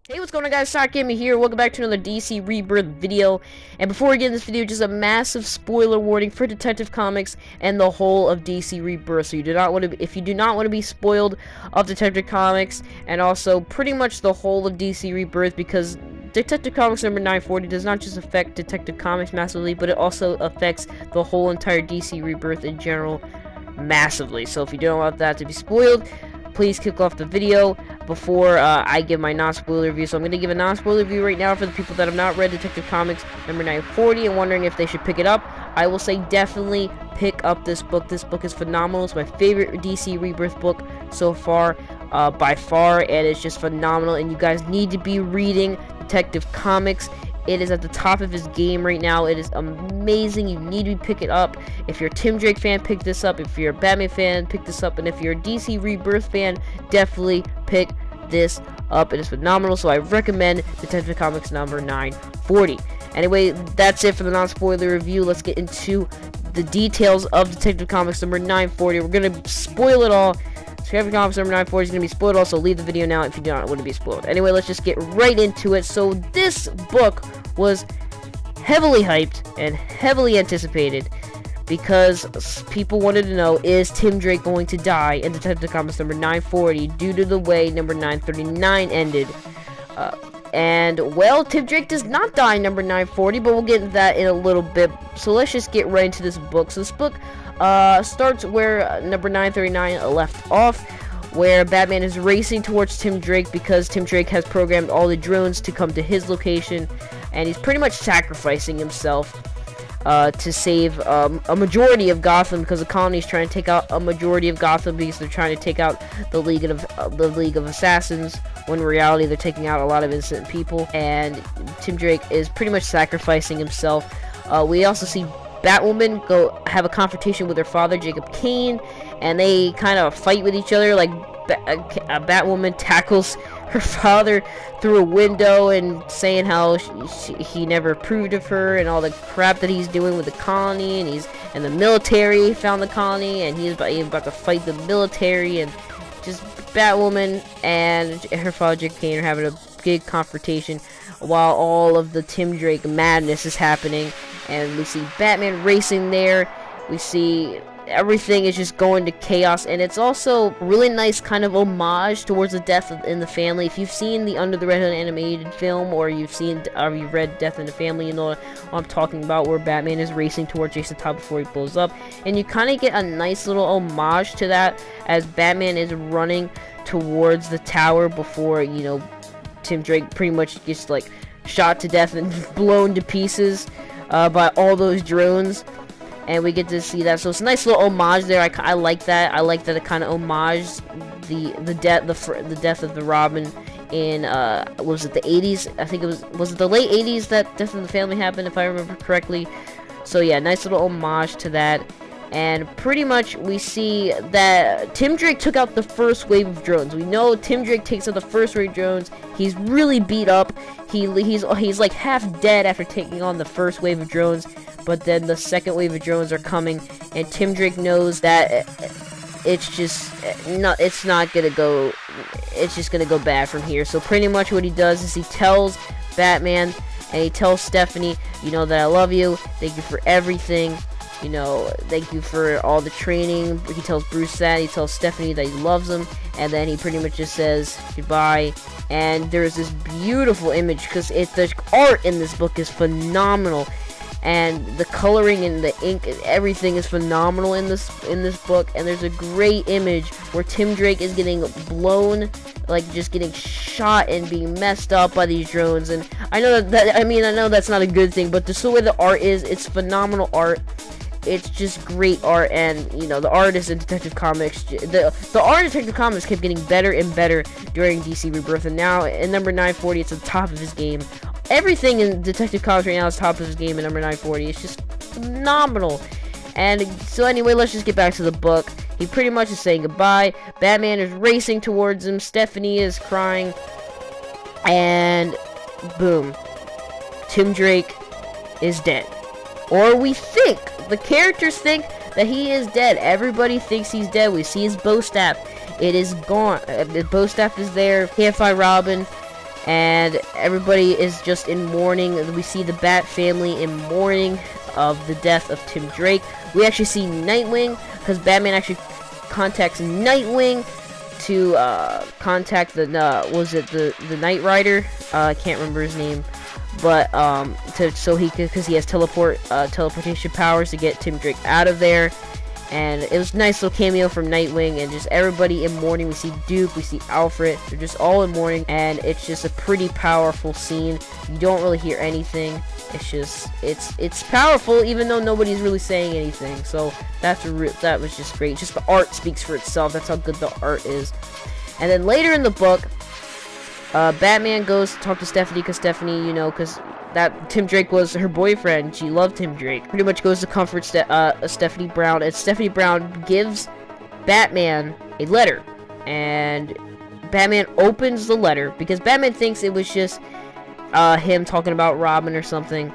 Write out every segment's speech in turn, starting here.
Hey, what's going on, guys? Sock Gaming here. Welcome back to another DC Rebirth video. And before we get in this video, just a massive spoiler warning for Detective Comics and the whole of DC Rebirth. So you do not want to, if you do not want to be spoiled of Detective Comics and also pretty much the whole of DC Rebirth, because Detective Comics number 940 does not just affect Detective Comics massively, but it also affects the whole entire DC Rebirth in general massively. So if you don't want that to be spoiled, please kick off the video before I give my non-spoiler review. So I'm going to give a non-spoiler review right now for the people that have not read Detective Comics number 940 and wondering if they should pick it up. I will say definitely pick up this book. This book is phenomenal. It's my favorite DC Rebirth book so far, by far, and it's just phenomenal, and you guys need to be reading Detective Comics. It is at the top of his game right now. It is amazing. You need to pick it up. If you're a Tim Drake fan, pick this up. If you're a Batman fan, pick this up. And if you're a DC Rebirth fan, definitely pick this up. It is phenomenal. So I recommend Detective Comics number 940. Anyway, that's it for the non-spoiler review. Let's get into the details of Detective Comics number 940. We're going to spoil it all. Detective Comics number 940 is going to be spoiled. Also, leave the video now if you do not want to be spoiled. Anyway, let's just get right into it. So this book was heavily hyped and heavily anticipated because people wanted to know, is Tim Drake going to die in Detective Comics number 940 due to the way number 939 ended? And, well, Tim Drake does not die in number 940, but we'll get into that in a little bit. So let's just get right into this book. So this book starts where number 939 left off, where Batman is racing towards Tim Drake because Tim Drake has programmed all the drones to come to his location, and he's pretty much sacrificing himself to save a majority of Gotham, because the colony is trying to take out a majority of Gotham because they're trying to take out the League of Assassins, when in reality they're taking out a lot of innocent people, and Tim Drake is pretty much sacrificing himself. We also see Batwoman go have a confrontation with her father, Jacob Kane, and they kind of fight with each other. Like Batwoman tackles her father through a window and saying how he never approved of her and all the crap that he's doing with the colony, and the military found the colony, and he's about to fight the military, and just Batwoman and her father, Jacob Kane, are having a big confrontation while all of the Tim Drake madness is happening. And we see Batman racing there. We see everything is just going to chaos, and it's also really nice kind of homage towards the death in the family. If you've seen the Under the Red Hood animated film, or you've read Death in the Family, you know what I'm talking about, where Batman is racing towards Jason Todd before he blows up, and you kind of get a nice little homage to that as Batman is running towards the tower before, you know, Tim Drake pretty much gets like shot to death and blown to pieces by all those drones, and we get to see that. So it's a nice little homage there. I like that. I like that it kind of homaged the death of the Robin in was it the 80s? I think was it the late 80s that Death in the Family happened, if I remember correctly. So yeah, nice little homage to that. And pretty much we see that Tim Drake took out the first wave of drones. We know Tim Drake takes out the first wave of drones. He's really beat up. He's like half dead after taking on the first wave of drones. But then the second wave of drones are coming, and Tim Drake knows that it's just not gonna go. It's just gonna go bad from here. So pretty much what he does is he tells Batman and he tells Stephanie, you know, that I love you. Thank you for everything. You know, thank you for all the training. He tells Bruce that. He tells Stephanie that he loves him. And then he pretty much just says goodbye. And there's this beautiful image, because the art in this book is phenomenal. And the coloring and the ink and everything is phenomenal in this book. And there's a great image where Tim Drake is getting blown, like just getting shot and being messed up by these drones. And I know I know that's not a good thing, but just the way the art is, it's phenomenal art. It's just great art, and you know, the artists in Detective Comics, the art in Detective Comics kept getting better and better during DC Rebirth, and now in number 940 it's at the top of his game. Everything in Detective Comics right now is top of his game in number 940. It's just phenomenal. And so anyway, let's just get back to the book. He pretty much is saying goodbye. Batman is racing towards him. Stephanie is crying, and boom, Tim Drake is dead. Or we think, the characters think that he is dead. Everybody thinks he's dead. We see his bow staff. It is gone. The bow staff is there. Can't find Robin. and everybody is just in mourning. We see the Bat family in mourning of the death of Tim Drake. We actually see Nightwing, because Batman actually contacts Nightwing to contact the the Knight Rider. I can't remember his name, but because he has teleportation powers to get Tim Drake out of there. And it was a nice little cameo from Nightwing, and just everybody in mourning. We see Duke, we see Alfred, they're just all in mourning, and it's just a pretty powerful scene. You don't really hear anything. It's just, it's powerful, even though nobody's really saying anything. So that was just great. Just the art speaks for itself. That's how good the art is. And then later in the book, Batman goes to talk to Stephanie, because Stephanie, because that Tim Drake was her boyfriend. She loved Tim Drake. Pretty much goes to comfort Stephanie Brown, and Stephanie Brown gives Batman a letter, and Batman opens the letter because Batman thinks it was just him talking about Robin or something,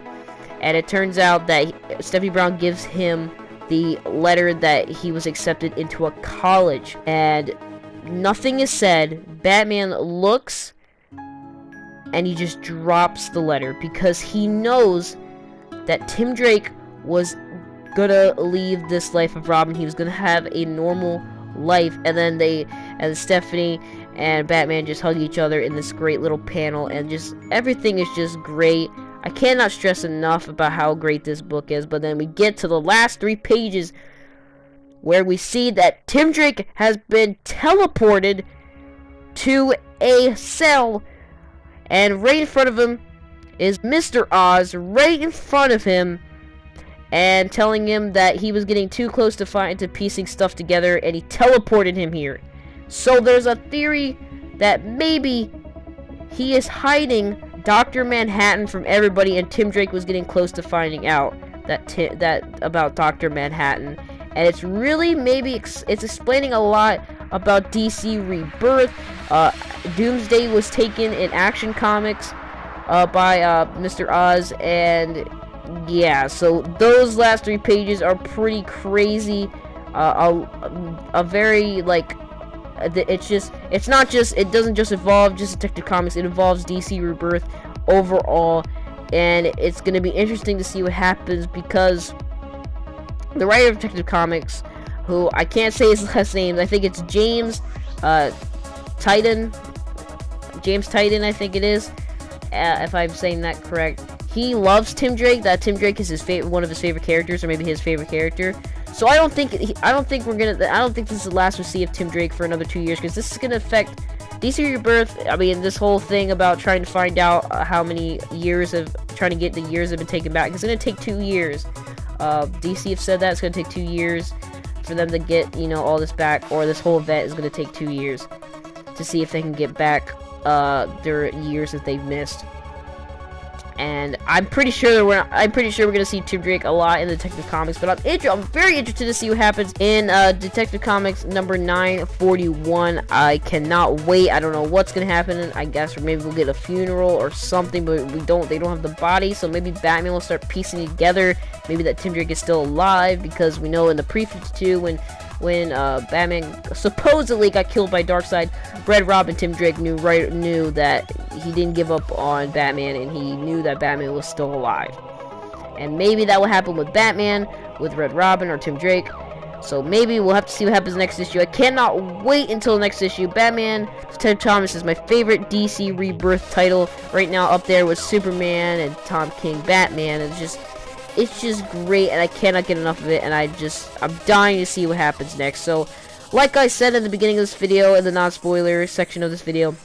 and it turns out that Stephanie Brown gives him the letter that he was accepted into a college, and nothing is said. Batman looks, and he just drops the letter because he knows that Tim Drake was gonna leave this life of Robin. He was gonna have a normal life, and then Stephanie and Batman just hug each other in this great little panel, and just everything is just great. I cannot stress enough about how great this book is. But then we get to the last 3 pages where we see that Tim Drake has been teleported to a cell, and right in front of him is Mr. Oz, right in front of him, and telling him that he was getting too close to piecing stuff together, and he teleported him here. So there's a theory that maybe he is hiding Dr. Manhattan from everybody, and Tim Drake was getting close to finding out that about Dr. Manhattan. And it's really it's explaining a lot about DC Rebirth. Doomsday was taken in Action Comics by Mr. Oz, and yeah, so those last 3 pages are pretty crazy. A very it doesn't just involve just Detective Comics, it involves DC Rebirth overall, and it's going to be interesting to see what happens, because the writer of Detective Comics, who I can't say his last name, I think it's James Tynion, I think it is, if I'm saying that correct. He loves Tim Drake. That Tim Drake is one of his favorite characters, or maybe his favorite character. So I don't think this is the last we see of Tim Drake for another 2 years, because this is gonna affect DC Rebirth. I mean, this whole thing about trying to find out how many years trying to get the years have been taken back. It's gonna take 2 years. DC have said that it's gonna take 2 years for them to get all this back, or this whole event is gonna take 2 years to see if they can get back their years that they've missed. And I'm pretty sure we're gonna see Tim Drake a lot in Detective Comics, but I'm very interested to see what happens in Detective Comics number 941. I cannot wait. I don't know what's gonna happen. I guess, or maybe we'll get a funeral or something, but they don't have the body, so maybe Batman will start piecing together. Maybe that Tim Drake is still alive, because we know in the Pre-52 when Batman supposedly got killed by Darkseid, Red Robin Tim Drake knew that he didn't give up on Batman, and he knew that Batman was still alive. And maybe that will happen with Batman, with Red Robin or Tim Drake. So maybe we'll have to see what happens next issue. I cannot wait until next issue. Batman, Ted Thomas is my favorite DC Rebirth title right now, up there with Superman and Tom King Batman. It's just great, and I cannot get enough of it, and I'm dying to see what happens next. So, like I said in the beginning of this video, in the non-spoiler section of this video,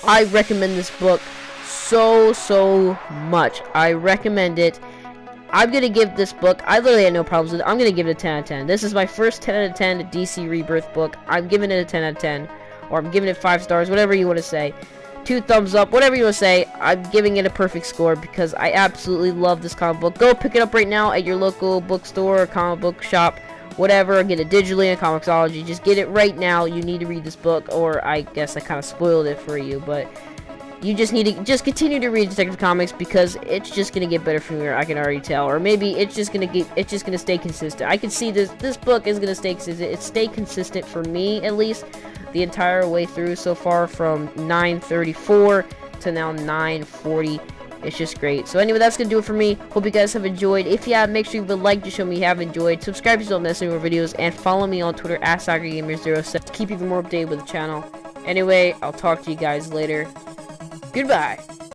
I recommend this book so much. I recommend it. I'm gonna give this book, I literally had no problems with it, I'm gonna give it a 10 out of 10. This is my first 10 out of 10 DC Rebirth book. I'm giving it a 10 out of 10, or I'm giving it 5 stars, whatever you want to say. 2 thumbs up, whatever you want to say. I'm giving it a perfect score because I absolutely love this comic book. Go pick it up right now at your local bookstore or comic book shop, whatever. Get it digitally on Comixology. Just get it right now. You need to read this book, or I guess I kind of spoiled it for you, but you just need to continue to read Detective Comics, because it's just gonna get better from here. I can already tell, or maybe it's just gonna stay consistent. I can see this book is gonna stay consistent. It's stayed consistent for me, at least, the entire way through so far, from 934 to now 940. It's just great. So anyway, that's gonna do it for me. Hope you guys have enjoyed. If you have, make sure you leave a like to show me you have enjoyed. Subscribe if you don't miss any more videos, and follow me on Twitter at SoccerGamer07 to keep even more updated with the channel. Anyway, I'll talk to you guys later. Goodbye.